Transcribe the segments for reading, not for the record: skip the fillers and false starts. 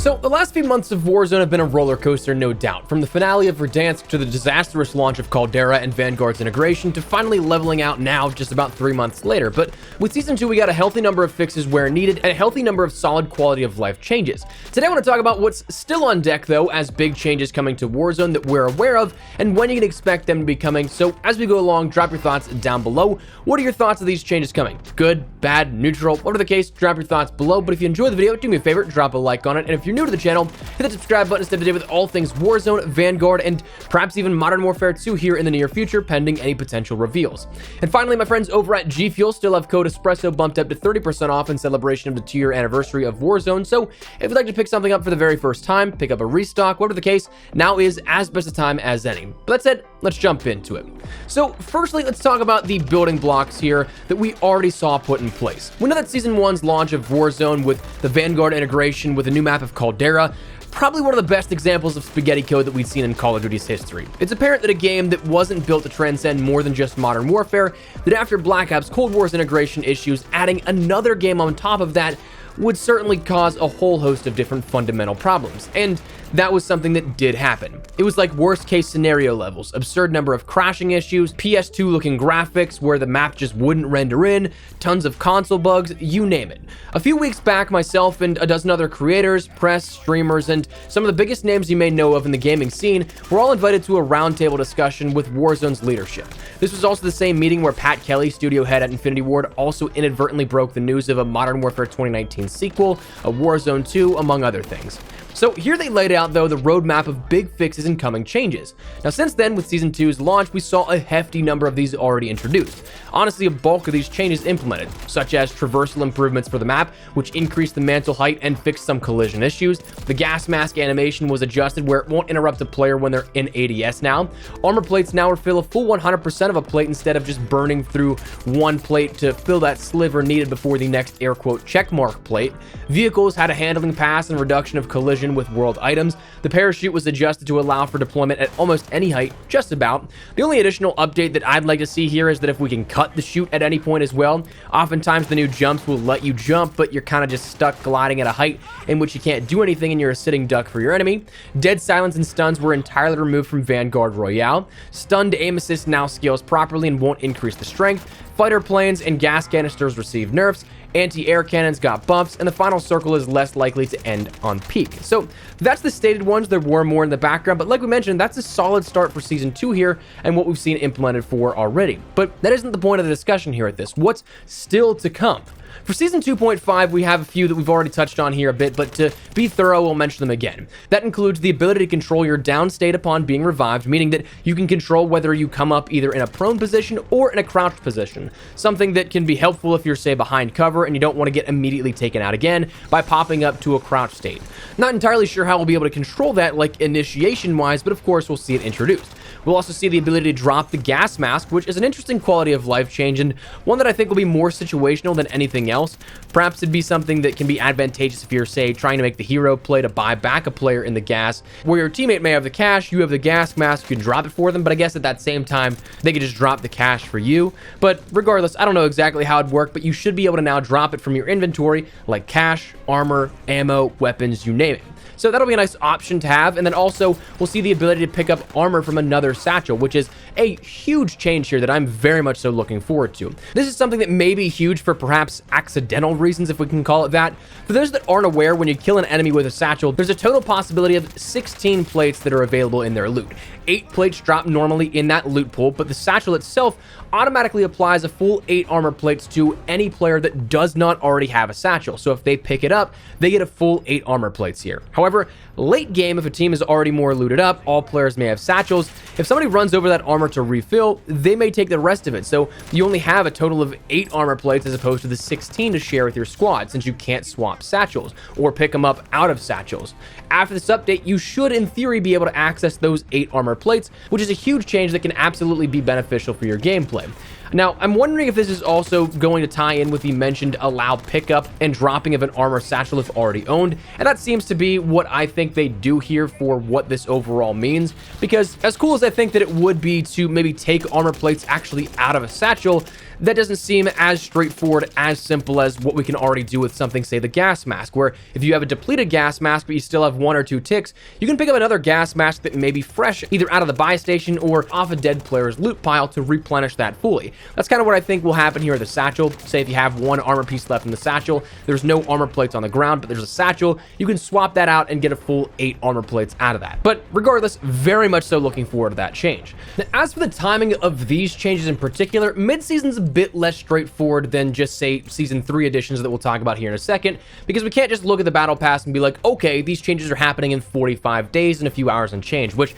So, the last few months of Warzone have been a roller coaster, no doubt. From the finale of Verdansk to the disastrous launch of Caldera and Vanguard's integration to finally leveling out now just about 3 months later. But with Season 2, we got a healthy number of fixes where needed and a healthy number of solid quality of life changes. Today, I want to talk about what's still on deck, though, as big changes coming to Warzone that we're aware of and when you can expect them to be coming. So, as we go along, drop your thoughts down below. What are your thoughts of these changes coming? Good, bad, neutral, whatever the case, drop your thoughts below. But if you enjoyed the video, do me a favor, drop a like on it. And if you're new to the channel, hit the subscribe button to stay up to date with all things Warzone, Vanguard, and perhaps even Modern Warfare 2 here in the near future, pending any potential reveals. And finally, my friends over at G Fuel still have code Espresso bumped up to 30% off in celebration of the 2-year anniversary of Warzone. So if you'd like to pick something up for the very first time, pick up a restock, whatever the case, now is as best a time as any. But that said, let's jump into it. So firstly, let's talk about the building blocks here that we already saw put in place. We know that Season 1's launch of Warzone with the Vanguard integration with a new map of Caldera, probably one of the best examples of spaghetti code that we've seen in Call of Duty's history. It's apparent that a game that wasn't built to transcend more than just Modern Warfare, that after Black Ops Cold War's integration issues, adding another game on top of that would certainly cause a whole host of different fundamental problems. And that was something that did happen. It was like worst case scenario levels, absurd number of crashing issues, PS2 looking graphics where the map just wouldn't render in, tons of console bugs, you name it. A few weeks back, myself and a dozen other creators, press, streamers, and some of the biggest names you may know of in the gaming scene were all invited to a roundtable discussion with Warzone's leadership. This was also the same meeting where Pat Kelly, studio head at Infinity Ward, also inadvertently broke the news of a Modern Warfare 2019 sequel, a Warzone 2, among other things. So here they laid out, though, the roadmap of big fixes and coming changes. Now, since then, with Season 2's launch, we saw a hefty number of these already introduced. Honestly, a bulk of these changes implemented, such as traversal improvements for the map, which increased the mantle height and fixed some collision issues. The gas mask animation was adjusted where it won't interrupt a player when they're in ADS now. Armor plates now refill a full 100% of a plate instead of just burning through one plate to fill that sliver needed before the next air quote checkmark plate. Vehicles had a handling pass and reduction of collision with world items. The parachute was adjusted to allow for deployment at almost any height, just about. The only additional update that I'd like to see here is that if we can cut the chute at any point as well. Oftentimes the new jumps will let you jump, but you're kind of just stuck gliding at a height in which you can't do anything and you're a sitting duck for your enemy. Dead silence and stuns were entirely removed from Vanguard Royale. Stunned aim assist now scales properly and won't increase the strength. Fighter planes and gas canisters received nerfs. Anti-air cannons got buffs, and the final circle is less likely to end on peak. So that's the stated ones. There were more in the background, but like we mentioned, that's a solid start for Season 2 here and what we've seen implemented for already. But that isn't the point of the discussion here at this. What's still to come? For Season 2.5, we have a few that we've already touched on here a bit, but to be thorough, we'll mention them again. That includes the ability to control your down state upon being revived, meaning that you can control whether you come up either in a prone position or in a crouched position. Something that can be helpful if you're, say, behind cover and you don't want to get immediately taken out again by popping up to a crouch state. Not entirely sure how we'll be able to control that, like initiation-wise, but of course we'll see it introduced. We'll also see the ability to drop the gas mask, which is an interesting quality of life change and one that I think will be more situational than anything else. Perhaps it'd be something that can be advantageous if you're, say, trying to make the hero play to buy back a player in the gas, where your teammate may have the cash, you have the gas mask, you can drop it for them, but I guess at that same time, they could just drop the cash for you. But regardless, I don't know exactly how it'd work, but you should be able to now drop it from your inventory, like cash, armor, ammo, weapons, you name it. So that'll be a nice option to have. And then also we'll see the ability to pick up armor from another satchel, which is a huge change here that I'm very much so looking forward to. This is something that may be huge for perhaps accidental reasons, if we can call it that. For those that aren't aware, when you kill an enemy with a satchel, there's a total possibility of 16 plates that are available in their loot. 8 plates drop normally in that loot pool, but the satchel itself automatically applies a full 8 armor plates to any player that does not already have a satchel. So if they pick it up, they get a full 8 armor plates here. However, late game, if a team is already more looted up, all players may have satchels. If somebody runs over that armor to refill, they may take the rest of it. So you only have a total of 8 armor plates as opposed to the 16 to share with your squad, since you can't swap satchels or pick them up out of satchels. After this update, you should in theory be able to access those 8 armor plates, which is a huge change that can absolutely be beneficial for your gameplay. Now, I'm wondering if this is also going to tie in with the mentioned allow pickup and dropping of an armor satchel if already owned, and that seems to be what I think they do here for what this overall means, because as cool as I think that it would be to maybe take armor plates actually out of a satchel, that doesn't seem as straightforward, as simple as what we can already do with something, say the gas mask, where if you have a depleted gas mask but you still have 1 or 2 ticks, you can pick up another gas mask that may be fresh, either out of the buy station or off a dead player's loot pile to replenish that fully. That's kind of what I think will happen here at the satchel. Say if you have 1 armor piece left in the satchel, there's no armor plates on the ground, but there's a satchel, you can swap that out and get a full 8 armor plates out of that. But regardless, very much so looking forward to that change. Now, as for the timing of these changes in particular, mid-season's a bit less straightforward than just, say, Season 3 editions that we'll talk about here in a second, because we can't just look at the Battle Pass and be like, okay, these changes are happening in 45 days and a few hours and change, which,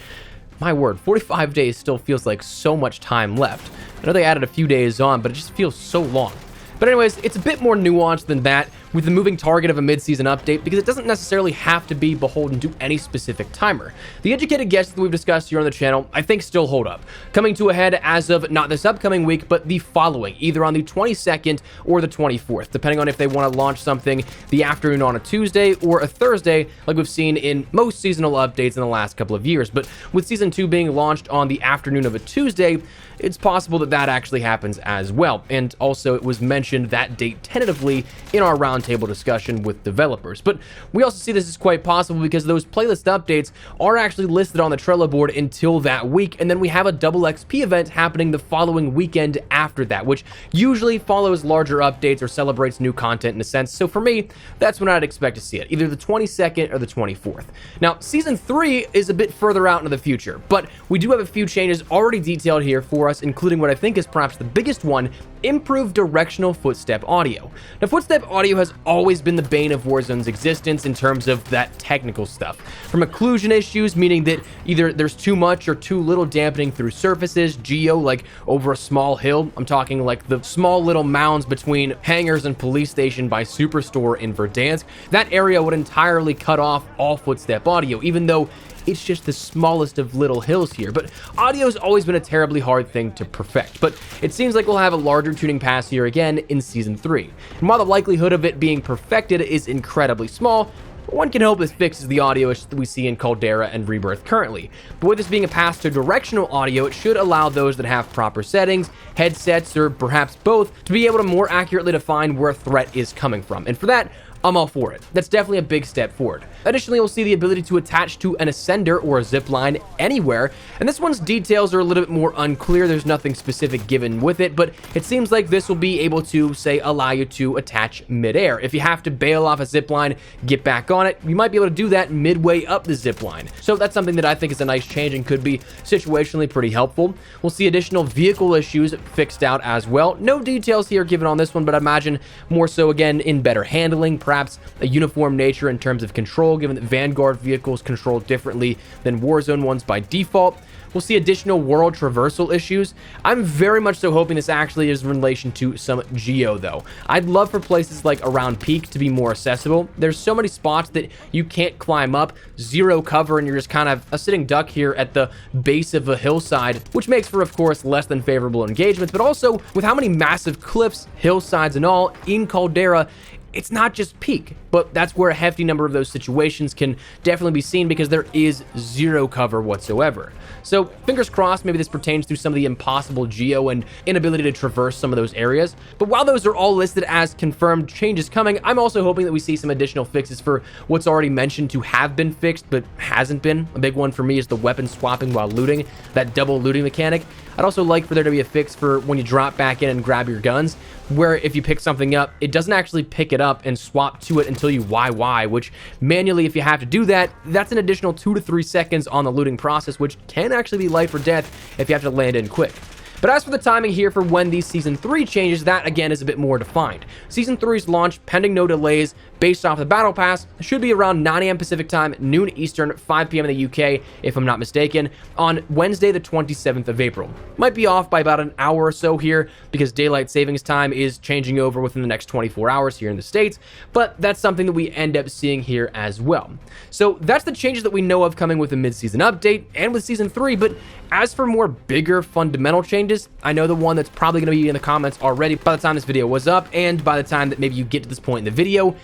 my word, 45 days still feels like so much time left. I know they added a few days on, but it just feels so long. But anyways, it's a bit more nuanced than that with the moving target of a mid-season update, because it doesn't necessarily have to be beholden to any specific timer. The educated guesses that we've discussed here on the channel, I think, still hold up, coming to a head as of not this upcoming week, but the following, either on the 22nd or the 24th, depending on if they want to launch something the afternoon on a Tuesday or a Thursday, like we've seen in most seasonal updates in the last couple of years. But with Season 2 being launched on the afternoon of a Tuesday, it's possible that that actually happens as well. And also, it was mentioned that date tentatively in our roundtable discussion with developers. But we also see this as quite possible because those playlist updates are actually listed on the Trello board until that week, and then we have a double XP event happening the following weekend after that, which usually follows larger updates or celebrates new content in a sense. So for me, that's when I'd expect to see it, either the 22nd or the 24th. Now, Season 3 is a bit further out into the future, but we do have a few changes already detailed here for us, including what I think is perhaps the biggest one: improved directional footstep audio. Now, footstep audio has always been the bane of Warzone's existence in terms of that technical stuff. From occlusion issues, meaning that either there's too much or too little dampening through surfaces, geo, like over a small hill. I'm talking like the small little mounds between hangars and police station by Superstore in Verdansk. That area would entirely cut off all footstep audio, even though it's just the smallest of little hills here. But audio's always been a terribly hard thing to perfect, but it seems like we'll have a larger tuning pass here again in Season 3. And while the likelihood of it being perfected is incredibly small, one can hope this fixes the audio issues that we see in Caldera and Rebirth currently. But with this being a pass to directional audio, it should allow those that have proper settings, headsets, or perhaps both, to be able to more accurately define where a threat is coming from. And for that, I'm all for it. That's definitely a big step forward. Additionally, we'll see the ability to attach to an ascender or a zip line anywhere, and this one's details are a little bit more unclear. There's nothing specific given with it, but it seems like this will be able to, say, allow you to attach midair. If you have to bail off a zip line, get back on it, you might be able to do that midway up the zip line. So that's something that I think is a nice change and could be situationally pretty helpful. We'll see additional vehicle issues fixed out as well. No details here given on this one, but I imagine more so again in better handling, perhaps a uniform nature in terms of control, given that Vanguard vehicles control differently than Warzone ones by default. We'll see additional world traversal issues. I'm very much so hoping this actually is in relation to some geo, though. I'd love for places like around Peak to be more accessible. There's so many spots that you can't climb up, zero cover, and you're just kind of a sitting duck here at the base of a hillside, which makes for, of course, less than favorable engagements, but also with how many massive cliffs, hillsides, and all in Caldera, it's not just Peak, but that's where a hefty number of those situations can definitely be seen because there is zero cover whatsoever. So fingers crossed, maybe this pertains to some of the impossible geo and inability to traverse some of those areas. But while those are all listed as confirmed changes coming, I'm also hoping that we see some additional fixes for what's already mentioned to have been fixed but hasn't been. A big one for me is the weapon swapping while looting, that double looting mechanic. I'd also like for there to be a fix for when you drop back in and grab your guns, where if you pick something up, it doesn't actually pick it up and swap to it until you YY, which manually, if you have to do that, that's an additional 2 to 3 seconds on the looting process, which can actually be life or death if you have to land in quick. But as for the timing here for when these Season 3 changes, that again is a bit more defined. Season 3's launch, pending no delays, based off the Battle Pass, should be around 9 a.m. Pacific Time, noon Eastern, 5 p.m. in the UK, if I'm not mistaken, on Wednesday the 27th of April. Might be off by about an hour or so here, because Daylight Savings Time is changing over within the next 24 hours here in the States, but that's something that we end up seeing here as well. So that's the changes that we know of coming with the mid-season update and with Season 3, but as for more bigger fundamental changes, I know the one that's probably going to be in the comments already by the time this video was up, and by the time that maybe you get to this point in the video,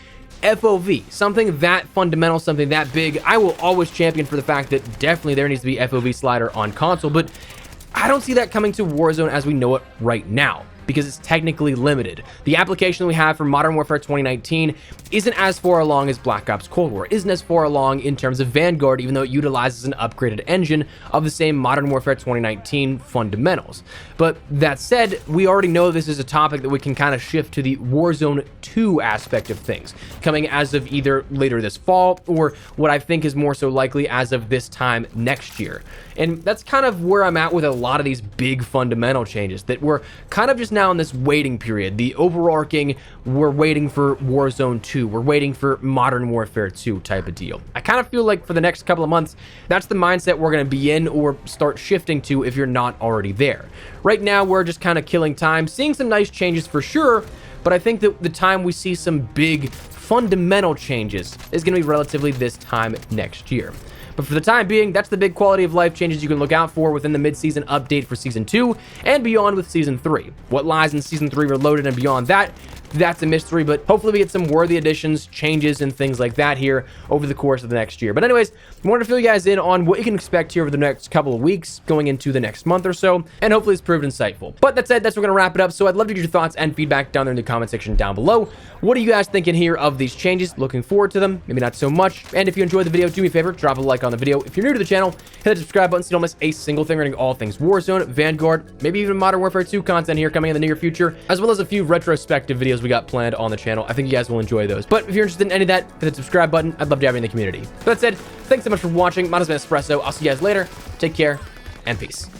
FOV, something that fundamental, something that big. I will always champion for the fact that definitely there needs to be FOV slider on console, but I don't see that coming to Warzone as we know it right now. because it's technically limited. The application we have for Modern Warfare 2019 isn't as far along as Black Ops Cold War, isn't as far along in terms of Vanguard, even though it utilizes an upgraded engine of the same Modern Warfare 2019 fundamentals. But that said, we already know this is a topic that we can kind of shift to the Warzone 2 aspect of things, coming as of either later this fall or what I think is more so likely as of this time next year. And that's kind of where I'm at with a lot of these big fundamental changes that we're kind of just now in this waiting period. The overarching, we're waiting for Warzone 2, we're waiting for Modern Warfare 2 type of deal. I kind of feel like for the next couple of months, that's the mindset we're going to be in or start shifting to if you're not already there. Right now, we're just kind of killing time, seeing some nice changes for sure, but I think that the time we see some big fundamental changes is going to be relatively this time next year. But for the time being, that's the big quality of life changes you can look out for within the mid-season update for Season 2 and beyond with Season 3. What lies in Season 3 Reloaded and beyond that, that's a mystery, but hopefully we get some worthy additions, changes, and things like that here over the course of the next year. But anyways, I wanted to fill you guys in on what you can expect here over the next couple of weeks, going into the next month or so, and hopefully it's proved insightful. But that said, that's where we're going to wrap it up, so I'd love to get your thoughts and feedback down there in the comment section down below. What are you guys thinking here of these changes? Looking forward to them, maybe not so much. And if you enjoyed the video, do me a favor, drop a like on the video. If you're new to the channel, hit that subscribe button so you don't miss a single thing regarding all things Warzone, Vanguard, maybe even Modern Warfare 2 content here coming in the near future, as well as a few retrospective videos we got planned on the channel. I think you guys will enjoy those. But if you're interested in any of that, hit the subscribe button. I'd love to have you in the community. But that said, thanks so much for watching. My name has been Espresso. I'll see you guys later. Take care and peace.